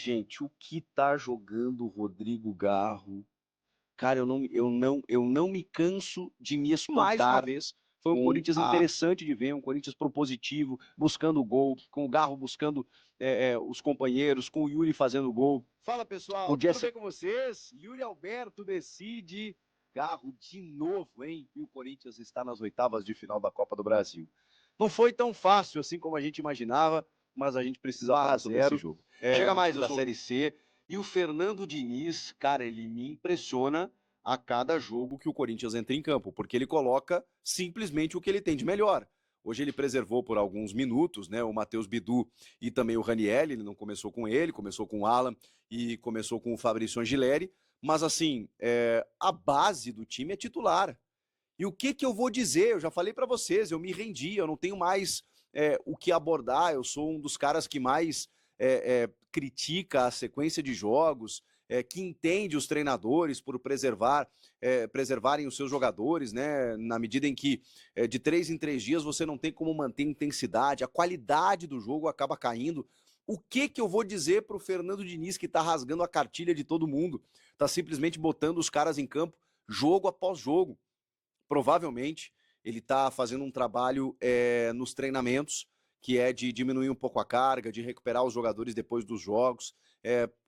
gente, o que tá jogando o Rodrigo Garro? Cara, eu não me canso de me Mais uma espantar vez, foi um com Corinthians a. interessante de ver, um Corinthians propositivo, buscando o gol, com o Garro buscando os companheiros, com o Yuri fazendo gol. Fala O pessoal, tudo Jesse bem com vocês? Yuri Alberto decide. Garro de novo, hein? E o Corinthians está nas oitavas de final da Copa do Brasil. Não foi tão fácil assim como a gente imaginava, mas a gente precisa falar sobre esse jogo. Chega mais da Série C e o Fernando Diniz, cara, ele me impressiona a cada jogo que o Corinthians entra em campo, porque ele coloca simplesmente o que ele tem de melhor. Hoje ele preservou por alguns minutos, né, o Matheus Bidu e também o Raniel, ele não começou com ele, começou com o Alan e começou com o Fabrício Angileri, mas assim, a base do time é titular. E o que eu vou dizer? Eu já falei para vocês, eu me rendi, eu não tenho mais o que abordar, eu sou um dos caras que mais critica a sequência de jogos, que entende os treinadores por preservarem os seus jogadores, né? Na medida em que de 3 em 3 dias você não tem como manter intensidade, a qualidade do jogo acaba caindo. O que eu vou dizer pro Fernando Diniz, que tá rasgando a cartilha de todo mundo, tá simplesmente botando os caras em campo jogo após jogo? Provavelmente ele está fazendo um trabalho nos treinamentos, que é de diminuir um pouco a carga, de recuperar os jogadores depois dos jogos.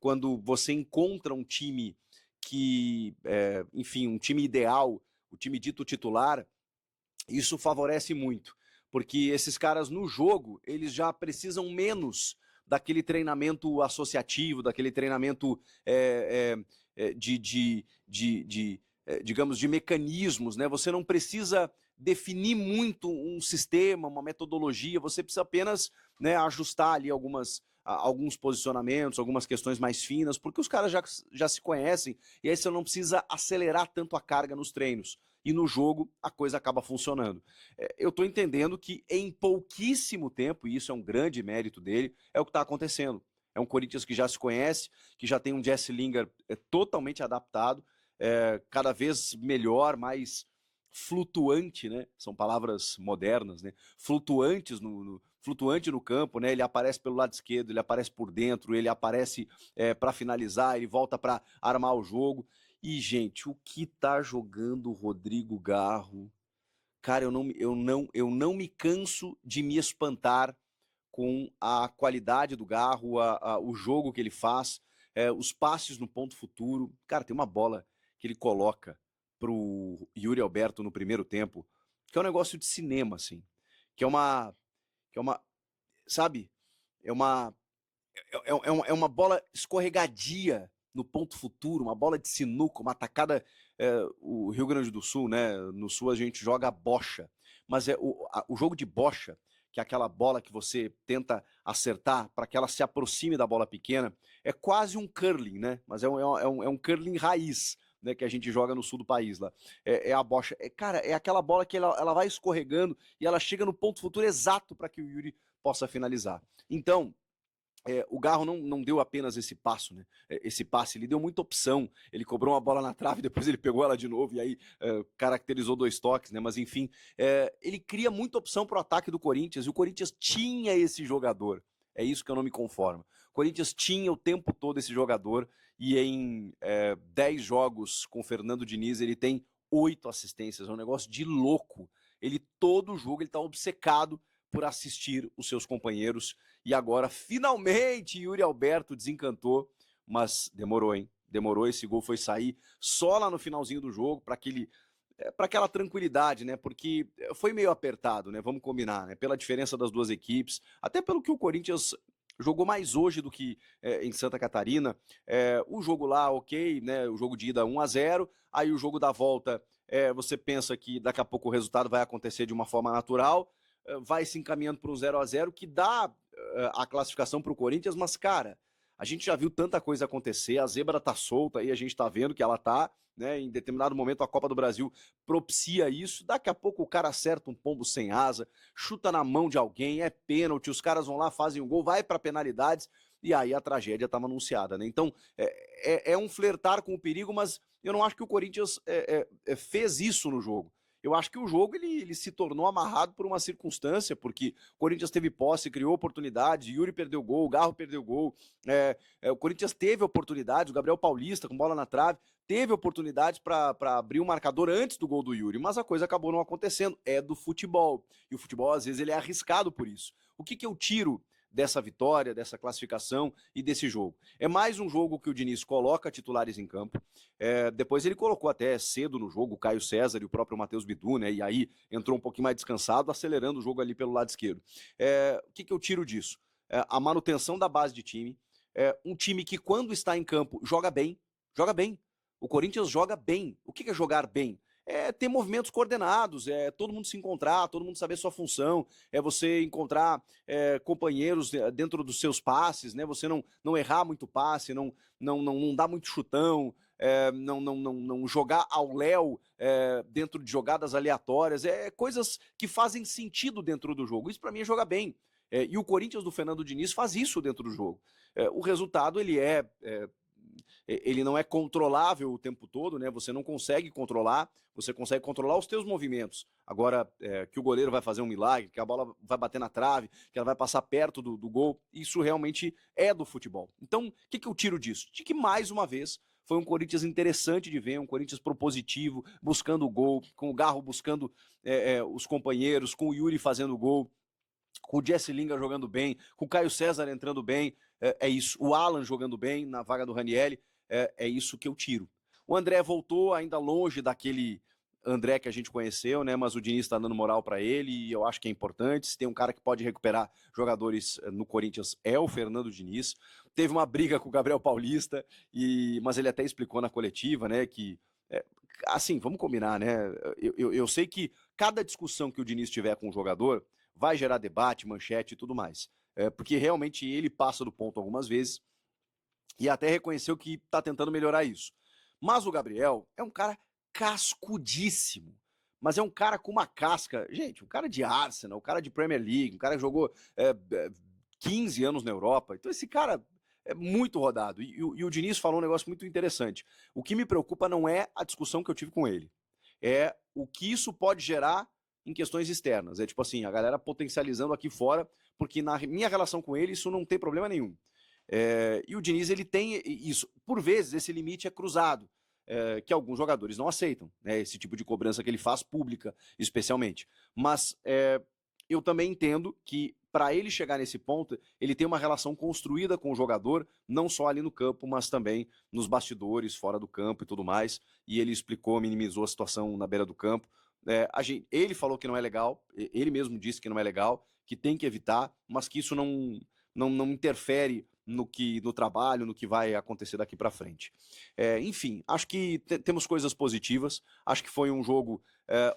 Quando você encontra um time enfim, um time ideal, o time dito titular, isso favorece muito, porque esses caras no jogo, eles já precisam menos daquele treinamento associativo, daquele treinamento digamos, de mecanismos, né? Você não precisa definir muito um sistema, uma metodologia, você precisa apenas, né, ajustar ali alguns posicionamentos, algumas questões mais finas, porque os caras já se conhecem, e aí você não precisa acelerar tanto a carga nos treinos. E no jogo a coisa acaba funcionando. Eu estou entendendo que em pouquíssimo tempo, e isso é um grande mérito dele, é o que está acontecendo. É um Corinthians que já se conhece, que já tem um Jesse Lingard totalmente adaptado, cada vez melhor, mais flutuante, né? São palavras modernas, né? Flutuante no campo, né? Ele aparece pelo lado esquerdo, ele aparece por dentro, ele aparece para finalizar, ele volta para armar o jogo. E, gente, o que tá jogando o Rodrigo Garro? Cara, eu não me canso de me espantar com a qualidade do Garro, o jogo que ele faz, os passes no ponto futuro. Cara, tem uma bola que ele coloca pro Yuri Alberto no primeiro tempo, que é um negócio de cinema, assim. Que é uma. Que é uma. Sabe? É uma. É uma bola escorregadia no ponto futuro, uma bola de sinuca, uma atacada. O Rio Grande do Sul, né? No Sul a gente joga bocha. Mas o jogo de bocha, que é aquela bola que você tenta acertar para que ela se aproxime da bola pequena, é quase um curling, né? Mas é um curling raiz. Né, que a gente joga no sul do país lá. É a bocha. Cara, é aquela bola que ela vai escorregando e ela chega no ponto futuro exato para que o Yuri possa finalizar. Então, o Garro não deu apenas esse passo, né? Esse passe, ele deu muita opção. Ele cobrou uma bola na trave, depois ele pegou ela de novo e aí caracterizou 2 toques, né? Mas enfim, ele cria muita opção para o ataque do Corinthians e o Corinthians tinha esse jogador. É isso que eu não me conformo. O Corinthians tinha o tempo todo esse jogador e em 10 jogos com o Fernando Diniz ele tem 8 assistências. É um negócio de louco. Ele todo jogo ele tá obcecado por assistir os seus companheiros e agora, finalmente, Yuri Alberto desencantou, mas demorou, hein? Demorou, esse gol foi sair só lá no finalzinho do jogo, para aquela tranquilidade, né? Porque foi meio apertado, né? Vamos combinar, né? Pela diferença das duas equipes, até pelo que o Corinthians jogou mais hoje do que em Santa Catarina. O jogo lá, ok, né? O jogo de ida 1-0, aí o jogo da volta, você pensa que daqui a pouco o resultado vai acontecer de uma forma natural, vai se encaminhando para um 0-0 que dá a classificação para o Corinthians, mas, cara, a gente já viu tanta coisa acontecer, a zebra tá solta e a gente tá vendo que ela tá, né? Em determinado momento a Copa do Brasil propicia isso, daqui a pouco o cara acerta um pombo sem asa, chuta na mão de alguém, é pênalti, os caras vão lá, fazem um gol, vai para penalidades e aí a tragédia estava anunciada, né? Então é um flertar com o perigo, mas eu não acho que o Corinthians fez isso no jogo. Eu acho que o jogo ele se tornou amarrado por uma circunstância, porque o Corinthians teve posse, criou oportunidade, Yuri perdeu gol, Garro perdeu gol, o Corinthians teve oportunidades, o Gabriel Paulista com bola na trave, teve oportunidades para abrir o marcador antes do gol do Yuri, mas a coisa acabou não acontecendo. É do futebol. E o futebol, às vezes, ele é arriscado por isso. O que eu tiro dessa vitória, dessa classificação e desse jogo? É mais um jogo que o Diniz coloca titulares em campo. Depois ele colocou até cedo no jogo o Caio César e o próprio Matheus Bidu, né? E aí entrou um pouquinho mais descansado, acelerando o jogo ali pelo lado esquerdo. O que eu tiro disso? A manutenção da base de time. Um time que, quando está em campo, joga bem. Joga bem. O Corinthians joga bem. O que é jogar bem? É ter movimentos coordenados, é todo mundo se encontrar, todo mundo saber sua função, é você encontrar companheiros dentro dos seus passes, né? Você não errar muito passe, não dar muito chutão, não jogar ao léu dentro de jogadas aleatórias, coisas que fazem sentido dentro do jogo. Isso para mim é jogar bem. E o Corinthians do Fernando Diniz faz isso dentro do jogo. O resultado ele não é controlável o tempo todo, né? Você não consegue controlar, você consegue controlar os teus movimentos. Agora, que o goleiro vai fazer um milagre, que a bola vai bater na trave, que ela vai passar perto do gol, isso realmente é do futebol. Então, o que eu tiro disso? De que, mais uma vez, foi um Corinthians interessante de ver, um Corinthians propositivo, buscando o gol, com o Garro buscando os companheiros, com o Yuri fazendo gol, com o Jesse Lingard jogando bem, com o Caio César entrando bem, é isso. O Alan jogando bem na vaga do Ranieri, é isso que eu tiro. O André voltou ainda longe daquele André que a gente conheceu, né? Mas o Diniz está dando moral para ele e eu acho que é importante. Se tem um cara que pode recuperar jogadores no Corinthians, é o Fernando Diniz. Teve uma briga com o Gabriel Paulista, mas ele até explicou na coletiva, né? Que assim, vamos combinar, né? Eu sei que cada discussão que o Diniz tiver com o jogador vai gerar debate, manchete e tudo mais. Porque realmente ele passa do ponto algumas vezes e até reconheceu que está tentando melhorar isso. Mas o Gabriel é um cara cascudíssimo. Mas é um cara com uma casca. Gente, um cara de Arsenal, um cara de Premier League, um cara que jogou 15 anos na Europa. Então esse cara é muito rodado. E o Diniz falou um negócio muito interessante. O que me preocupa não é a discussão que eu tive com ele. É o que isso pode gerar em questões externas. É tipo assim, a galera potencializando aqui fora, porque na minha relação com ele isso não tem problema nenhum. E o Diniz, ele tem isso. Por vezes, esse limite é cruzado, que alguns jogadores não aceitam, né? Esse tipo de cobrança que ele faz pública, especialmente. Mas eu também entendo que, para ele chegar nesse ponto, ele tem uma relação construída com o jogador, não só ali no campo, mas também nos bastidores, fora do campo e tudo mais. E ele explicou, minimizou a situação na beira do campo. Ele falou que não é legal, ele mesmo disse que não é legal, que tem que evitar, mas que isso não interfere no trabalho, no que vai acontecer daqui para frente. Enfim, acho que temos coisas positivas. Acho que foi um jogo,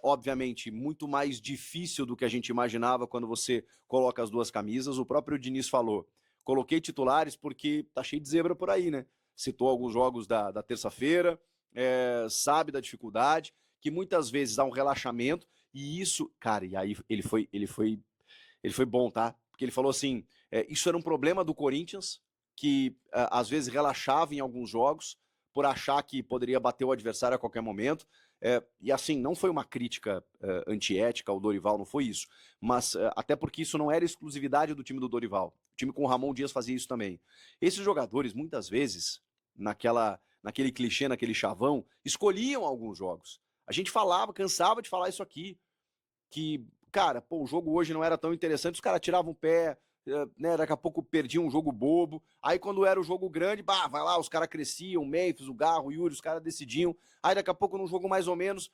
obviamente, muito mais difícil do que a gente imaginava quando você coloca as duas camisas. O próprio Diniz falou: coloquei titulares porque tá cheio de zebra por aí, né? Citou alguns jogos da terça-feira, sabe da dificuldade, que muitas vezes há um relaxamento, e isso, cara, e aí ele foi bom, tá? Porque ele falou assim, isso era um problema do Corinthians, que às vezes relaxava em alguns jogos, por achar que poderia bater o adversário a qualquer momento, e assim, não foi uma crítica antiética ao Dorival, não foi isso, mas até porque isso não era exclusividade do time do Dorival, o time com o Ramon Dias fazia isso também. Esses jogadores, muitas vezes, naquele clichê, naquele chavão, escolhiam alguns jogos. A gente cansava de falar isso aqui, que, cara, pô, o jogo hoje não era tão interessante, os caras tiravam o pé, né, daqui a pouco perdiam um jogo bobo, aí quando era o jogo grande, vai lá, os caras cresciam, o Memphis, o Garro, o Yuri, os caras decidiam, aí daqui a pouco num jogo mais ou menos,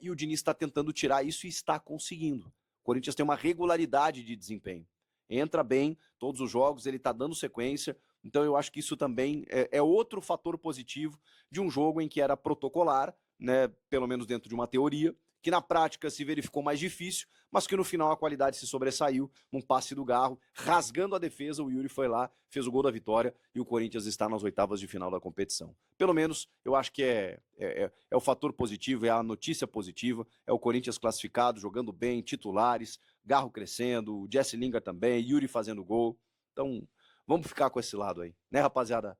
e o Diniz está tentando tirar isso e está conseguindo. O Corinthians tem uma regularidade de desempenho, entra bem todos os jogos, ele está dando sequência, então eu acho que isso também é outro fator positivo de um jogo em que era protocolar, né, pelo menos dentro de uma teoria, que na prática se verificou mais difícil, mas que no final a qualidade se sobressaiu, num passe do Garro, rasgando a defesa, o Yuri foi lá, fez o gol da vitória e o Corinthians está nas oitavas de final da competição. Pelo menos, eu acho que é o fator positivo, é a notícia positiva, é o Corinthians classificado, jogando bem, titulares, Garro crescendo, o Jesse Lingard também, Yuri fazendo gol, então vamos ficar com esse lado aí, né, rapaziada?